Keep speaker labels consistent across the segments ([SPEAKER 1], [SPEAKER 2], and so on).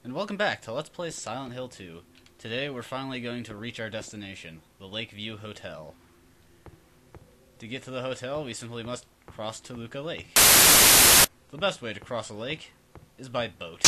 [SPEAKER 1] And welcome back to Let's Play Silent Hill 2. Today we're finally going to reach our destination, the Lakeview Hotel. To get to the hotel, we simply must cross Toluca Lake. The best way to cross a lake is by boat.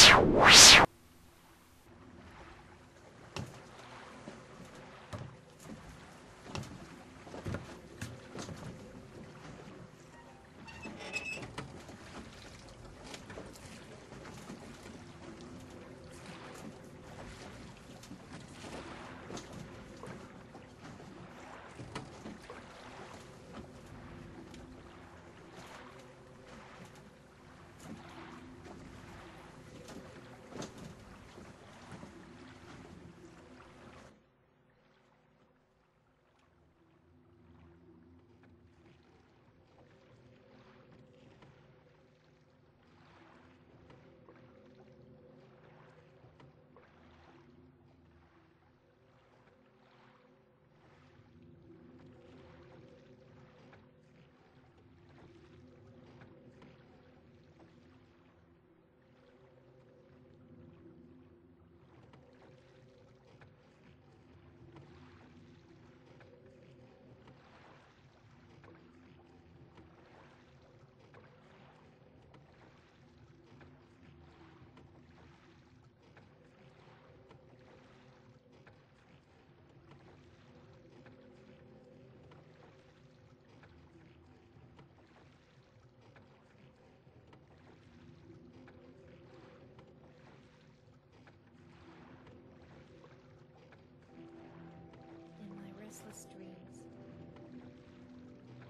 [SPEAKER 2] In my restless dreams,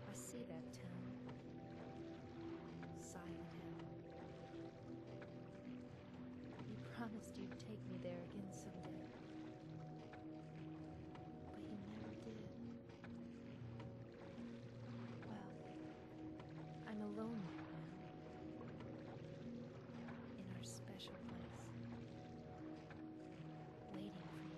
[SPEAKER 2] I see that town, Silent Hill. You promised you'd take me there again someday, but you never did. Well, I'm alone now, in our special place, waiting for you.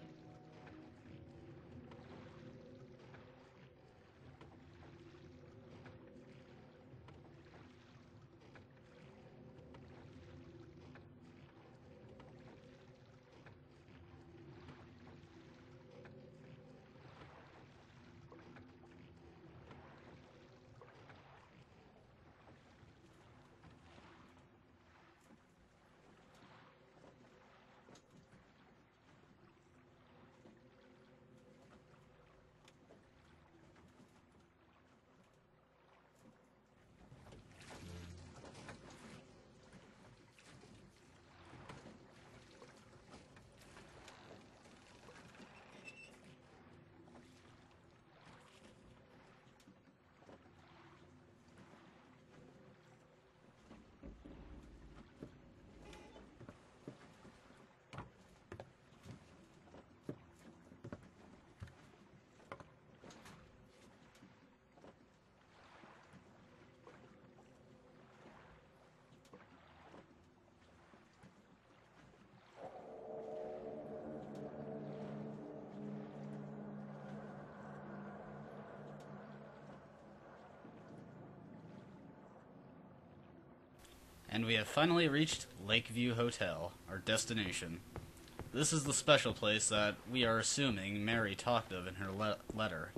[SPEAKER 1] And we have finally reached Lakeview Hotel, our destination. This is the special place that we are assuming Mary talked of in her letter.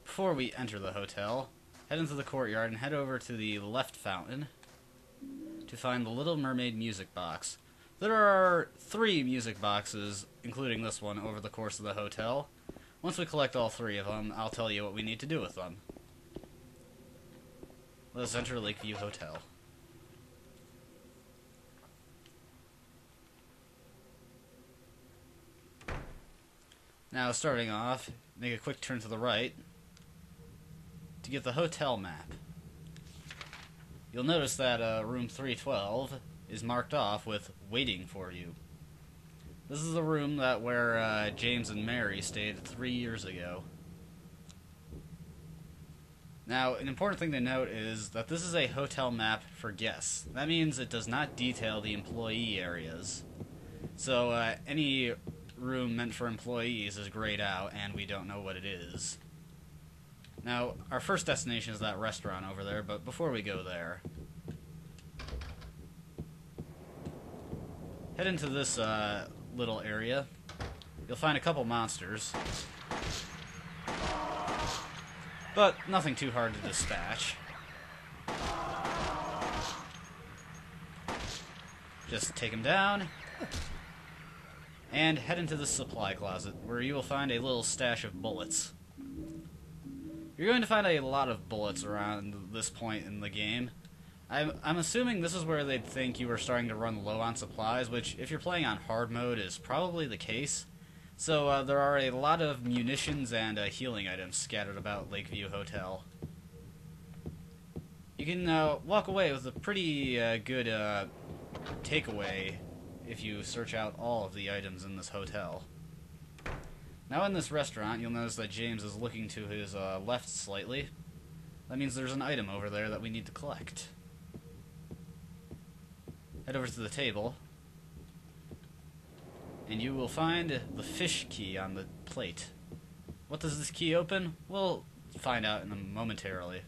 [SPEAKER 1] Before we enter the hotel, head into the courtyard and head over to the left fountain to find the Little Mermaid music box. There are 3 music boxes, including this one, over the course of the hotel. Once we collect all 3 of them, I'll tell you what we need to do with them. Let us enter Lakeview Hotel. Now, starting off, make a quick turn to the right to get the hotel map. You'll notice that room 312 is marked off with waiting for you. This is the room where James and Mary stayed 3 years ago. Now, an important thing to note is that this is a hotel map for guests. That means it does not detail the employee areas. So, any room meant for employees is grayed out, and we don't know what it is. Now, our first destination is that restaurant over there, but before we go there, head into this little area. You'll find a couple monsters, but nothing too hard to dispatch. Just take them down, and head into the supply closet, where you will find a little stash of bullets. You're going to find a lot of bullets around this point in the game. I'm assuming this is where they'd think you were starting to run low on supplies, which, if you're playing on hard mode, is probably the case. So there are a lot of munitions and healing items scattered about Lakeview Hotel. You can walk away with a pretty good takeaway if you search out all of the items in this hotel. Now in this restaurant, you'll notice that James is looking to his left slightly. That means there's an item over there that we need to collect. Head over to the table, and you will find the fish key on the plate. What does this key open? We'll find out momentarily.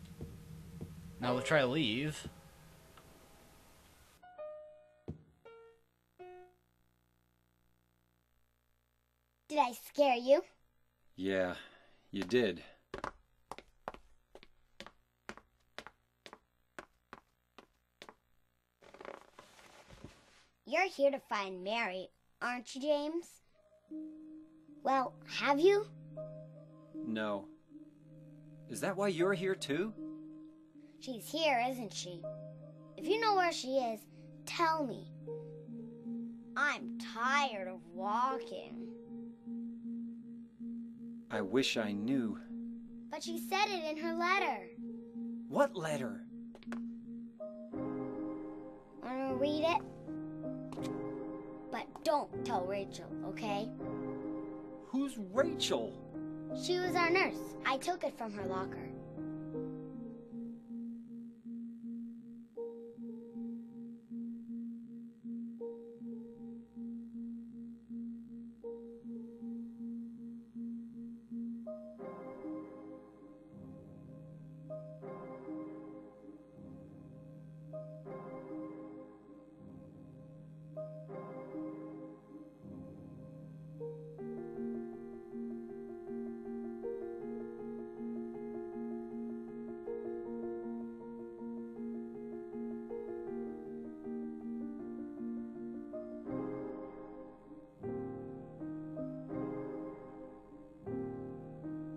[SPEAKER 1] Now we'll try to leave.
[SPEAKER 3] Did I scare you?
[SPEAKER 4] Yeah, you did.
[SPEAKER 3] You're here to find Mary, aren't you, James? Well, have you?
[SPEAKER 4] No. Is that why you're here too?
[SPEAKER 3] She's here, isn't she? If you know where she is, tell me. I'm tired of walking.
[SPEAKER 4] I wish I knew.
[SPEAKER 3] But she said it in her letter.
[SPEAKER 4] What letter?
[SPEAKER 3] Wanna read it? But don't tell Rachel, okay?
[SPEAKER 4] Who's Rachel?
[SPEAKER 3] She was our nurse. I took it from her locker.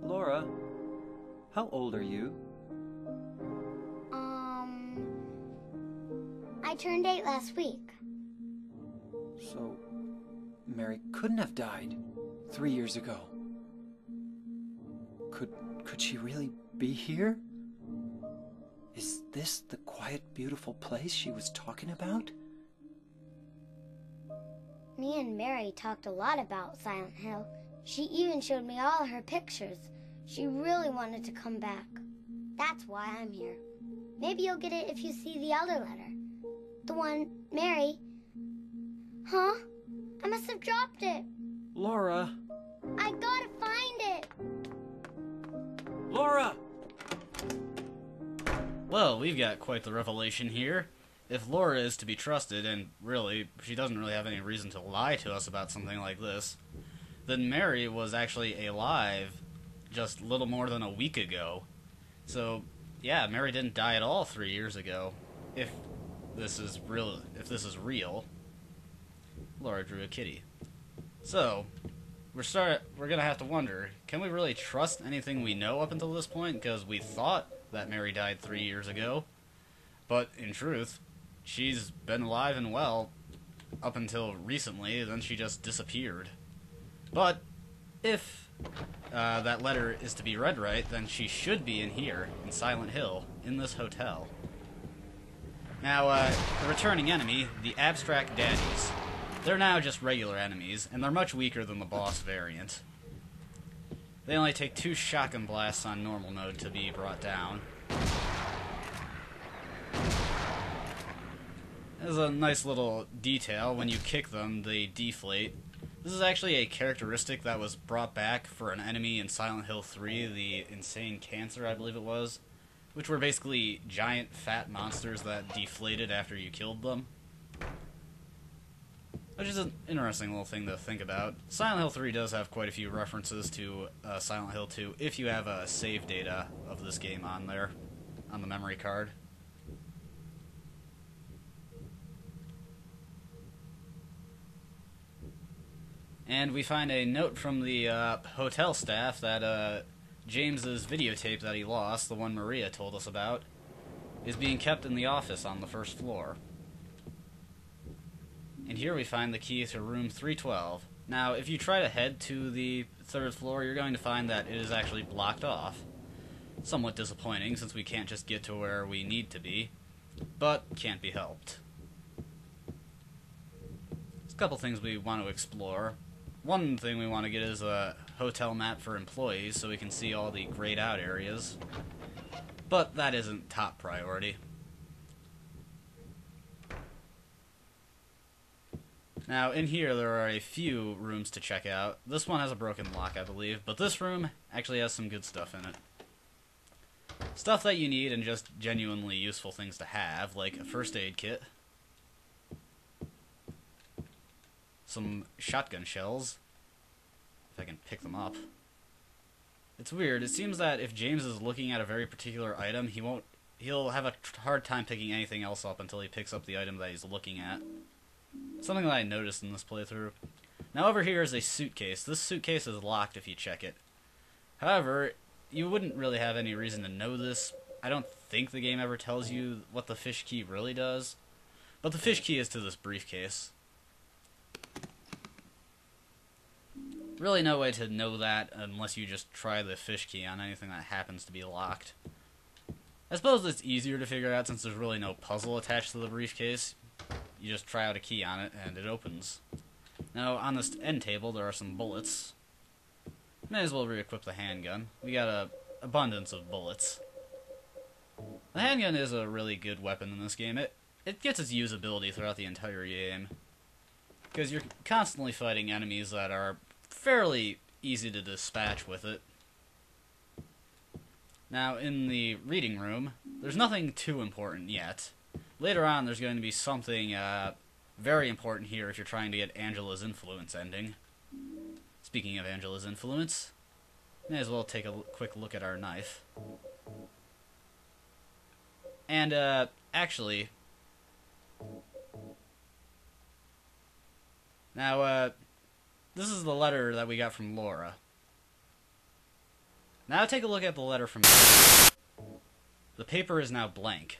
[SPEAKER 4] Laura, how old are you?
[SPEAKER 3] I turned 8 last week.
[SPEAKER 4] So, Mary couldn't have died 3 years ago. Could she really be here? Is this the quiet, beautiful place she was talking about?
[SPEAKER 3] Me and Mary talked a lot about Silent Hill. She even showed me all her pictures. She really wanted to come back. That's why I'm here. Maybe you'll get it if you see the other letter. The one Mary... Huh? I must have dropped it.
[SPEAKER 4] Laura!
[SPEAKER 3] I gotta find it.
[SPEAKER 4] Laura!
[SPEAKER 1] Well, we've got quite the revelation here. If Laura is to be trusted, and really, she doesn't really have any reason to lie to us about something like this, then Mary was actually alive just a little more than a week ago. So, yeah, Mary didn't die at all 3 years ago. If this is real. Laura drew a kitty. So, we're gonna have to wonder, can we really trust anything we know up until this point? Because we thought that Mary died 3 years ago, but in truth, she's been alive and well up until recently, then she just disappeared. But if that letter is to be read right, then she should be in here, in Silent Hill, in this hotel. Now, the returning enemy, the Abstract Daddies, they're now just regular enemies, and they're much weaker than the boss variant. They only take 2 shotgun blasts on normal mode to be brought down. There's a nice little detail. When you kick them, they deflate. This is actually a characteristic that was brought back for an enemy in Silent Hill 3, the Insane Cancer, I believe it was, which were basically giant fat monsters that deflated after you killed them. Which is an interesting little thing to think about. Silent Hill 3 does have quite a few references to Silent Hill 2 if you have save data of this game on there, on the memory card. And we find a note from the hotel staff that James's videotape that he lost, the one Maria told us about, is being kept in the office on the first floor. And here we find the key to room 312. Now, if you try to head to the third floor, you're going to find that it is actually blocked off. Somewhat disappointing, since we can't just get to where we need to be, but can't be helped. There's a couple things we want to explore. One thing we want to get is a hotel map for employees so we can see all the grayed out areas, but that isn't top priority. Now, in here, there are a few rooms to check out. This one has a broken lock, I believe, but this room actually has some good stuff in it. Stuff that you need and just genuinely useful things to have, like a first aid kit, some shotgun shells, if I can pick them up. It's weird, it seems that if James is looking at a very particular item, he'll have a hard time picking anything else up until he picks up the item that he's looking at. Something that I noticed in this playthrough. Now over here is a suitcase. This suitcase is locked if you check it. However, you wouldn't really have any reason to know this. I don't think the game ever tells you what the fish key really does. But the fish key is to this briefcase. Really no way to know that unless you just try the fish key on anything that happens to be locked. I suppose it's easier to figure out since there's really no puzzle attached to the briefcase. You just try out a key on it, and it opens. Now, on this end table, there are some bullets. May as well re-equip the handgun. We got an abundance of bullets. The handgun is a really good weapon in this game. It gets its usability throughout the entire game. Because you're constantly fighting enemies that are fairly easy to dispatch with it. Now, in the reading room, there's nothing too important yet. Later on, there's going to be something very important here if you're trying to get Angela's influence ending. Speaking of Angela's influence, may as well take a quick look at our knife. And, actually... Now, this is the letter that we got from Laura. Now take a look at the letter from... The paper is now blank.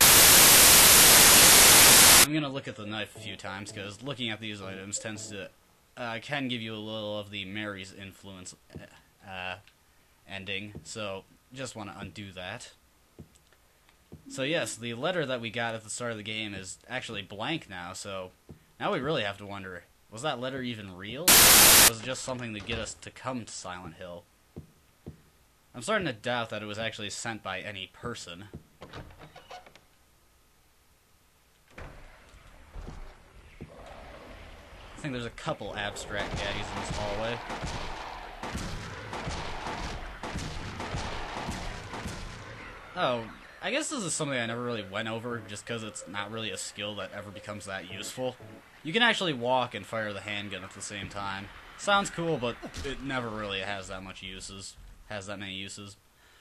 [SPEAKER 1] I'm going to look at the knife a few times, because looking at these items tends to... can give you a little of the Mary's influence ending, so just want to undo that. So yes, the letter that we got at the start of the game is actually blank now, so now we really have to wonder, was that letter even real? Or was it just something to get us to come to Silent Hill? I'm starting to doubt that it was actually sent by any person. I think there's a couple abstract gaddies in this hallway. Oh, I guess this is something I never really went over, just because it's not really a skill that ever becomes that useful. You can actually walk and fire the handgun at the same time. Sounds cool, but it never really has that many uses.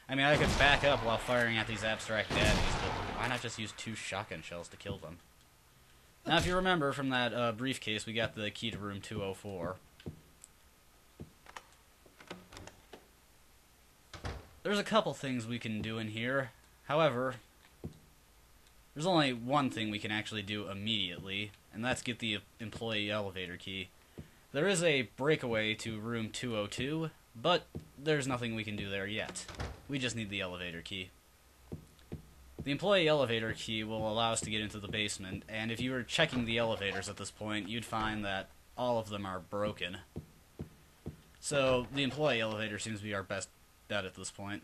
[SPEAKER 1] I mean, I could back up while firing at these abstract gaddies, but why not just use 2 shotgun shells to kill them? Now, if you remember from that briefcase, we got the key to room 204. There's a couple things we can do in here. However, there's only one thing we can actually do immediately, and that's get the employee elevator key. There is a breakaway to room 202, but there's nothing we can do there yet. We just need the elevator key. The employee elevator key will allow us to get into the basement, and if you were checking the elevators at this point, you'd find that all of them are broken. So, the employee elevator seems to be our best bet at this point.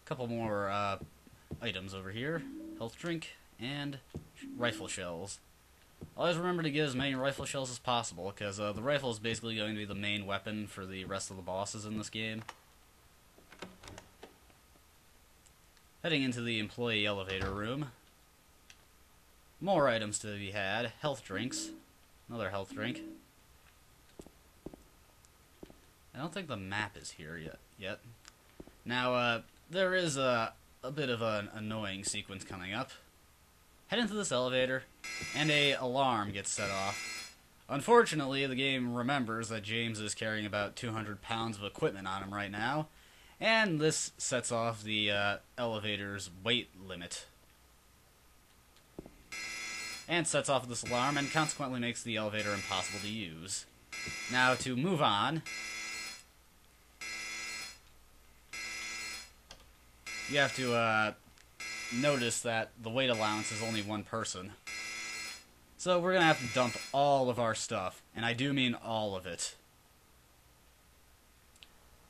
[SPEAKER 1] Couple more items over here. Health drink and rifle shells. Always remember to get as many rifle shells as possible, because the rifle is basically going to be the main weapon for the rest of the bosses in this game. Heading into the employee elevator room. More items to be had. Health drinks. Another health drink. I don't think the map is here yet. Now, there is a bit of an annoying sequence coming up. Head into this elevator, and an alarm gets set off. Unfortunately, the game remembers that James is carrying about 200 pounds of equipment on him right now, and this sets off the elevator's weight limit. And sets off this alarm, and consequently makes the elevator impossible to use. Now, to move on, you have to notice that the weight allowance is only one person. So we're going to have to dump all of our stuff, and I do mean all of it.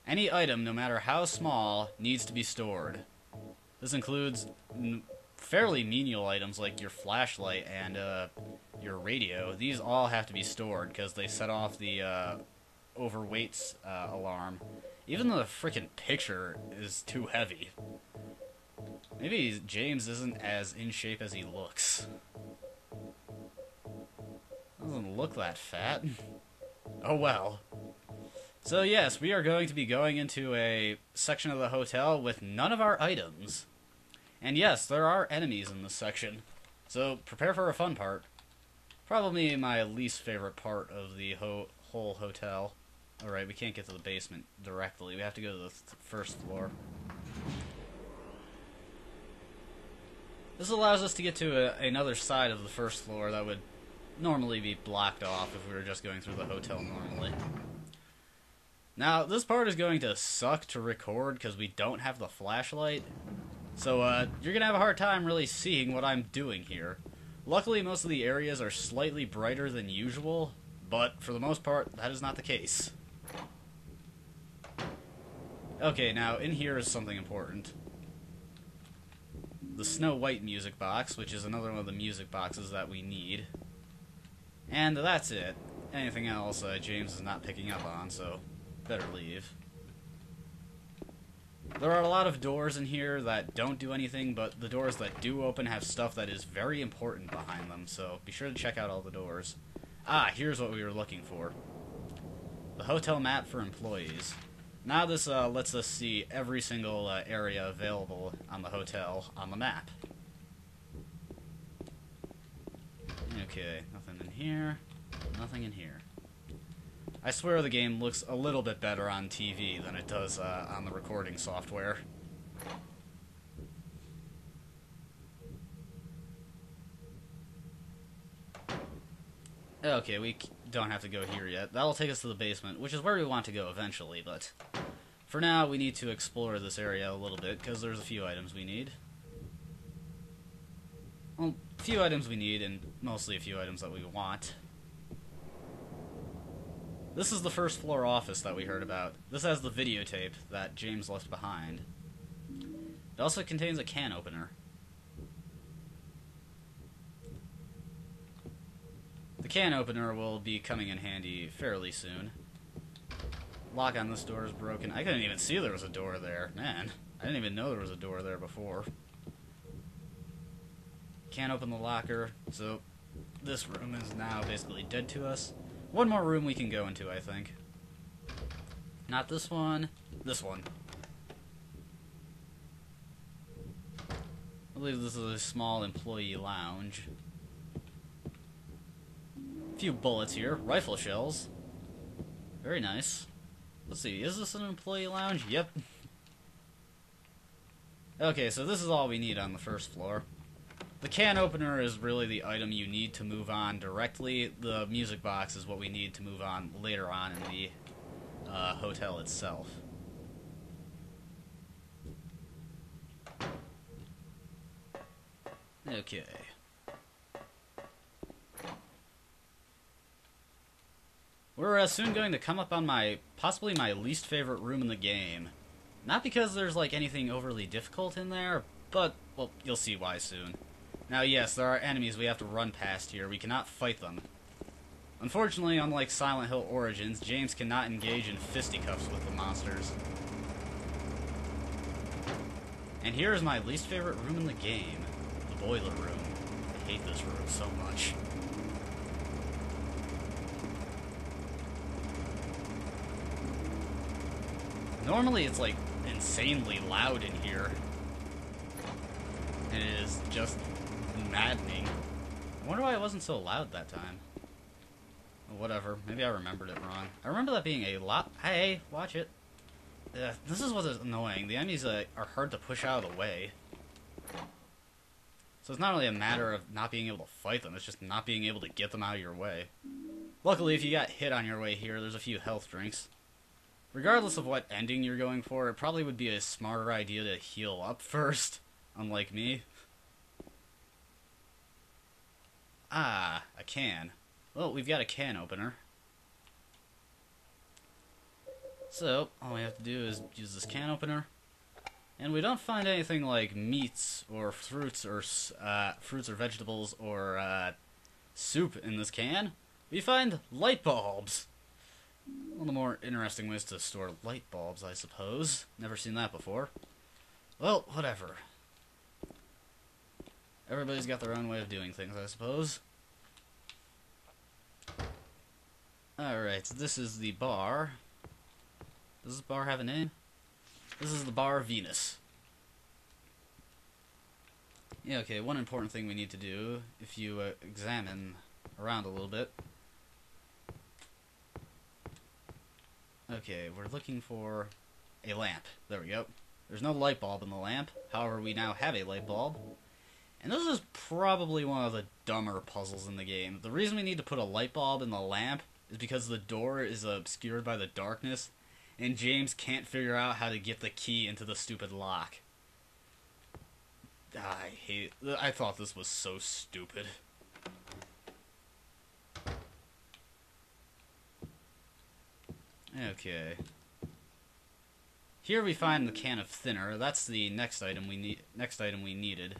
[SPEAKER 1] Any item, no matter how small, needs to be stored. This includes fairly menial items like your flashlight and your radio. These all have to be stored because they set off the overweights alarm. Even the freaking picture is too heavy. Maybe James isn't as in shape as he looks. Doesn't look that fat. Oh well. So yes, we are going to be going into a section of the hotel with none of our items. And yes, there are enemies in this section. So prepare for a fun part. Probably my least favorite part of the whole hotel. Alright, we can't get to the basement directly. We have to go to the first floor. This allows us to get to another side of the first floor that would normally be blocked off if we were just going through the hotel normally. Now, this part is going to suck to record because we don't have the flashlight. So, you're going to have a hard time really seeing what I'm doing here. Luckily, most of the areas are slightly brighter than usual, but for the most part, that is not the case. Okay, now, in here is something important. The Snow White music box, which is another one of the music boxes that we need. And that's it. Anything else, James is not picking up on, so better leave. There are a lot of doors in here that don't do anything, but the doors that do open have stuff that is very important behind them, so be sure to check out all the doors. Ah, here's what we were looking for. The hotel map for employees. Now this lets us see every single area available on the hotel on the map. Okay, nothing in here, nothing in here. I swear the game looks a little bit better on TV than it does on the recording software. Okay, we don't have to go here yet. That'll take us to the basement, which is where we want to go eventually, but for now we need to explore this area a little bit, because there's a few items we need. Well, a few items we need, and mostly a few items that we want. This is the first floor office that we heard about. This has the videotape that James left behind. It also contains a can opener. The can opener will be coming in handy fairly soon. Lock on this door is broken. I couldn't even see there was a door there. Man, I didn't even know there was a door there before. Can't open the locker, so this room is now basically dead to us. One more room we can go into, I think. Not this one. This one. I believe this is a small employee lounge. A few bullets here. Rifle shells. Very nice. Let's see, is this an employee lounge? Yep. Okay, so this is all we need on the first floor. The can opener is really the item you need to move on directly. The music box is what we need to move on later on in the hotel itself. Okay. We're soon going to come up on possibly my least favorite room in the game. Not because there's like anything overly difficult in there, but, well, you'll see why soon. Now, yes, there are enemies we have to run past here. We cannot fight them. Unfortunately, unlike Silent Hill Origins, James cannot engage in fisticuffs with the monsters. And here is my least favorite room in the game, the boiler room. I hate this room so much. Normally it's like insanely loud in here. And it is just maddening. I wonder why it wasn't so loud that time. Whatever, maybe I remembered it wrong. I remember that being a lot. Hey, watch it. This is what is annoying. The enemies are hard to push out of the way. So it's not really a matter of not being able to fight them, it's just not being able to get them out of your way. Luckily, if you got hit on your way here, there's a few health drinks. Regardless of what ending you're going for, it probably would be a smarter idea to heal up first, unlike me. Ah, a can. Well, we've got a can opener. So, all we have to do is use this can opener. And we don't find anything like meats or fruits or vegetables or soup in this can. We find light bulbs. One of the more interesting ways to store light bulbs, I suppose. Never seen that before. Well, whatever. Everybody's got their own way of doing things, I suppose. Alright, so this is the bar. Does this bar have a name? This is the Bar Venus. Yeah, okay, one important thing we need to do, if you examine around a little bit. Okay, we're looking for a lamp. There we go. There's no light bulb in the lamp. However, we now have a light bulb. And this is probably one of the dumber puzzles in the game. The reason we need to put a light bulb in the lamp is because the door is obscured by the darkness, and James can't figure out how to get the key into the stupid lock. I thought this was so stupid. Okay. Here we find the can of thinner. That's the next item we needed.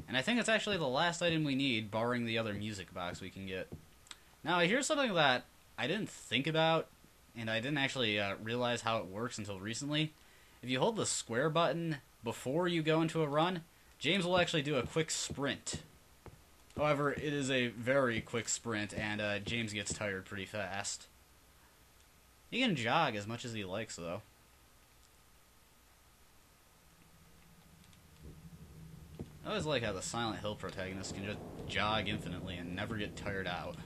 [SPEAKER 1] And I think it's actually the last item we need, barring the other music box we can get. Now, here's something that I didn't think about, and I didn't actually realize how it works until recently. If you hold the square button before you go into a run, James will actually do a quick sprint. However, it is a very quick sprint, and James gets tired pretty fast. He can jog as much as he likes, though. I always like how the Silent Hill protagonist can just jog infinitely and never get tired out.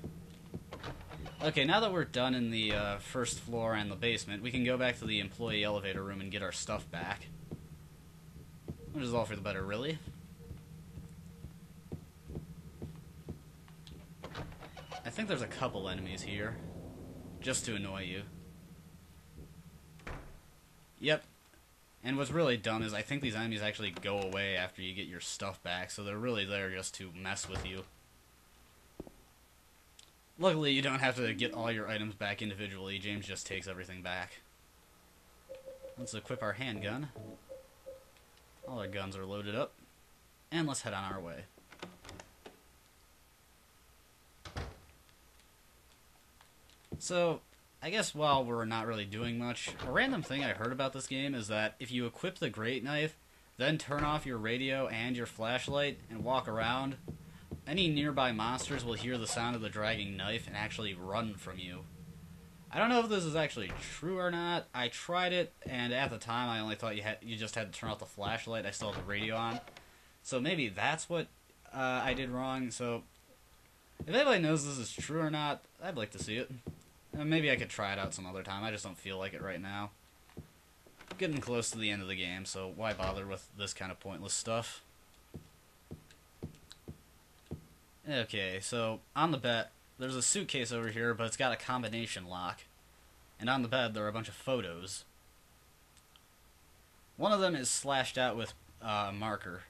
[SPEAKER 1] Okay, now that we're done in the first floor and the basement, we can go back to the employee elevator room and get our stuff back. Which is all for the better, really. I think there's a couple enemies here, just to annoy you. Yep. And what's really dumb is I think these enemies actually go away after you get your stuff back, so they're really there just to mess with you. Luckily, you don't have to get all your items back individually. James just takes everything back. Let's equip our handgun. All our guns are loaded up. And let's head on our way. So, I guess while we're not really doing much, a random thing I heard about this game is that if you equip the great knife, then turn off your radio and your flashlight and walk around, any nearby monsters will hear the sound of the dragging knife and actually run from you. I don't know if this is actually true or not. I tried it, and at the time I only thought you just had to turn off the flashlight. I still had the radio on. So maybe that's what I did wrong. So if anybody knows this is true or not, I'd like to see it. Maybe I could try it out some other time. I just don't feel like it right now. I'm getting close to the end of the game, so why bother with this kind of pointless stuff? Okay, so on the bed, there's a suitcase over here, but it's got a combination lock. And on the bed, there are a bunch of photos. One of them is slashed out with a marker.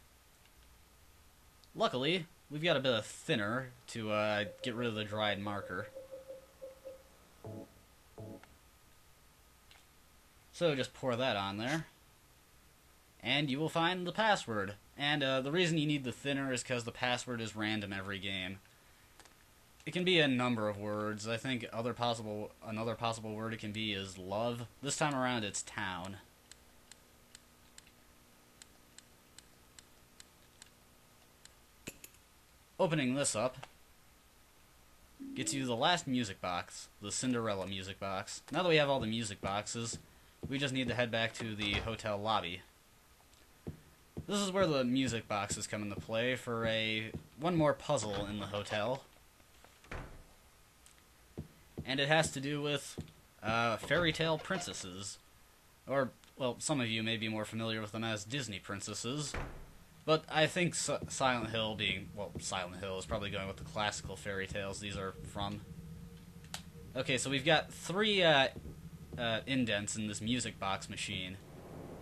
[SPEAKER 1] Luckily, we've got a bit of thinner to get rid of the dried marker. So just pour that on there. and you will find the password. And the reason you need the thinner is because the password is random every game. It can be a number of words. I think another possible word it can be is love. This time around it's town. Opening this up gets you the last music box, the Cinderella music box. Now that we have all the music boxes, we just need to head back to the hotel lobby. This is where the music boxes come into play for one more puzzle in the hotel. And it has to do with fairy tale princesses. Or, well, some of you may be more familiar with them as Disney princesses. But I think Silent Hill Silent Hill is probably going with the classical fairy tales these are from. Okay, so we've got 3 indents in this music box machine,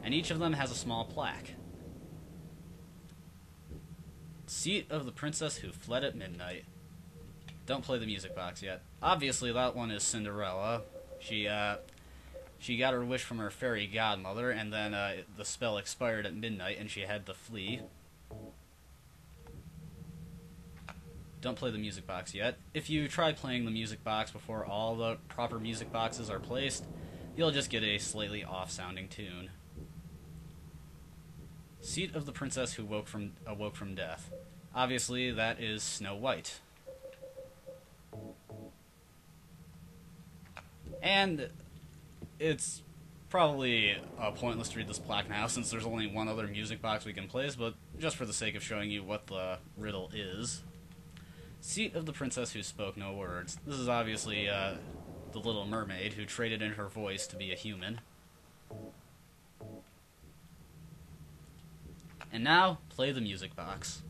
[SPEAKER 1] and each of them has a small plaque. Seat of the princess who fled at midnight. Don't play the music box yet. Obviously, that one is Cinderella. She got her wish from her fairy godmother, and then the spell expired at midnight, and she had to flee. Don't play the music box yet. If you try playing the music box before all the proper music boxes are placed, you'll just get a slightly off-sounding tune. Seat of the princess who awoke from death. Obviously, that is Snow White. And it's probably pointless to read this plaque now, since there's only one other music box we can place, but just for the sake of showing you what the riddle is. Seat of the princess who spoke no words. This is obviously the Little Mermaid, who traded in her voice to be a human. And now, play the music box.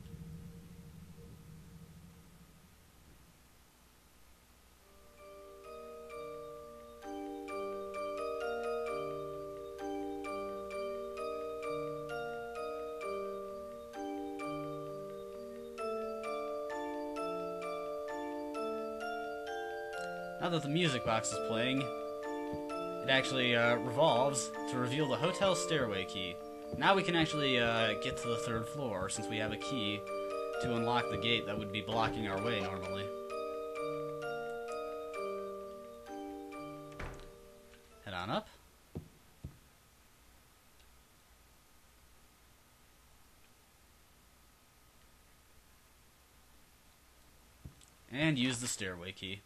[SPEAKER 1] Now that the music box is playing, it actually revolves to reveal the hotel stairway key. Now we can actually get to the 3rd floor, since we have a key to unlock the gate that would be blocking our way normally. Head on up. And use the stairway key.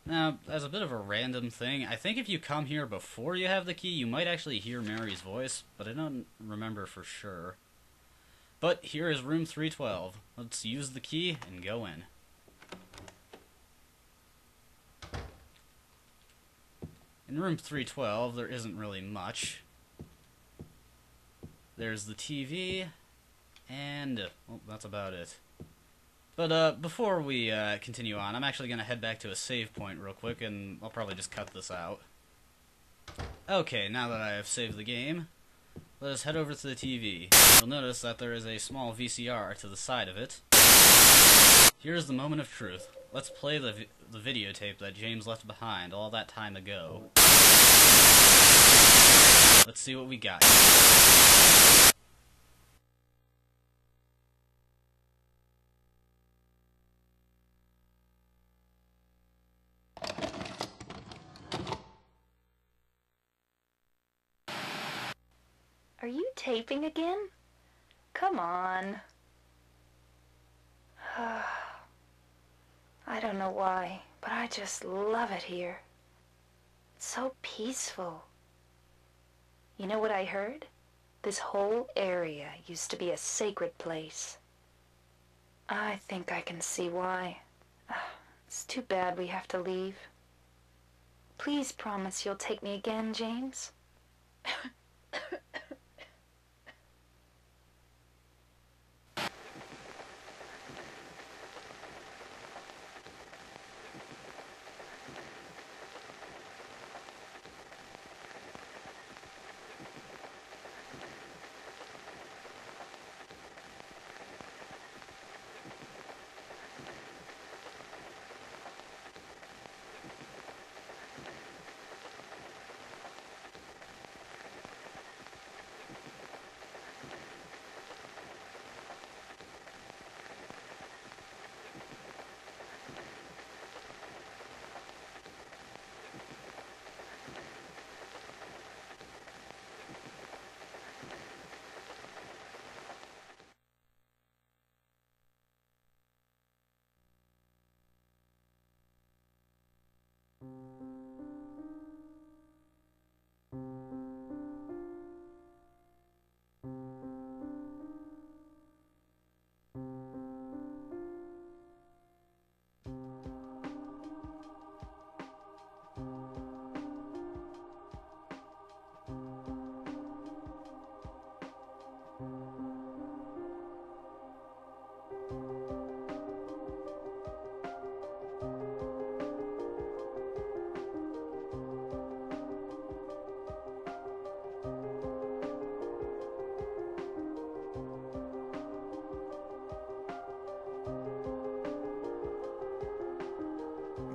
[SPEAKER 1] Now, as a bit of a random thing, I think if you come here before you have the key, you might actually hear Mary's voice, but I don't remember for sure. But here is room 312. Let's use the key and go in. In room 312, there isn't really much. There's the TV, and well, that's about it. But before we continue on, I'm actually going to head back to a save point real quick, and I'll probably just cut this out. Okay, now that I have saved the game, let us head over to the TV. You'll notice that there is a small VCR to the side of it. Here's the moment of truth. Let's play the videotape that James left behind all that time ago. Let's see what we got.
[SPEAKER 2] Are you taping again? Come on. I don't know why, but I just love it here. It's so peaceful. You know what I heard? This whole area used to be a sacred place. I think I can see why. It's too bad we have to leave. Please promise you'll take me again, James.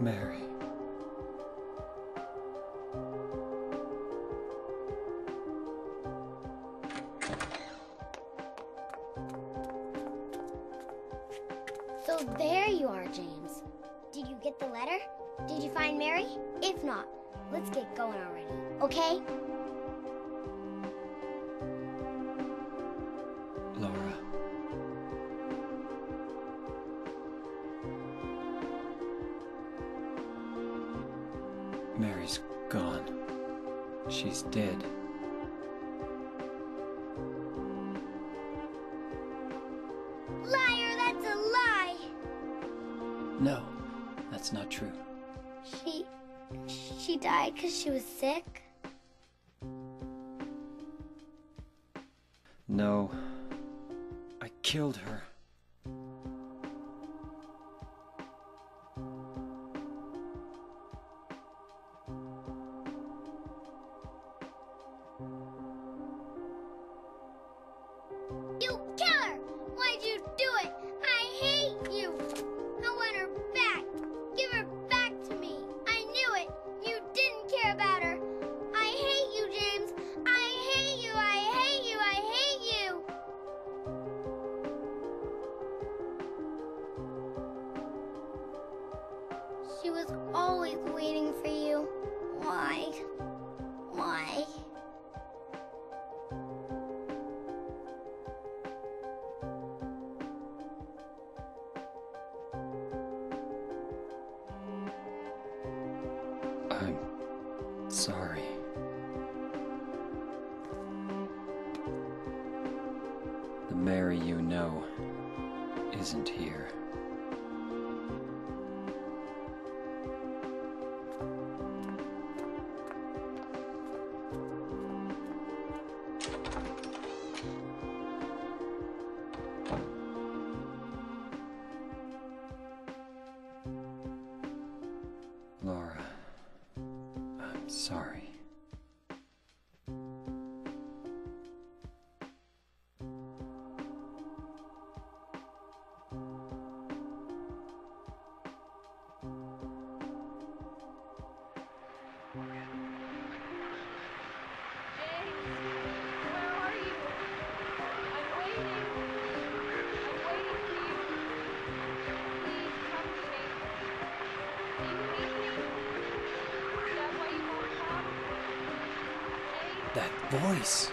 [SPEAKER 4] Mary.
[SPEAKER 3] So there you are, James. Did you get the letter? Did you find Mary? If not, let's get going already, okay?
[SPEAKER 4] Laura. Mary's gone. She's dead.
[SPEAKER 3] Liar, that's a lie!
[SPEAKER 4] No, that's not true.
[SPEAKER 3] She died because she was sick?
[SPEAKER 4] No, I killed her.
[SPEAKER 3] You killer! Why'd you do it? I hate you! I want her back! Give her back to me! I knew it! You didn't care about her! I hate you, James! I hate you! I hate you! I hate you! She was always waiting for you. Why? Why?
[SPEAKER 4] I'm sorry. The Mary you know isn't here. Laura, I'm sorry. That voice.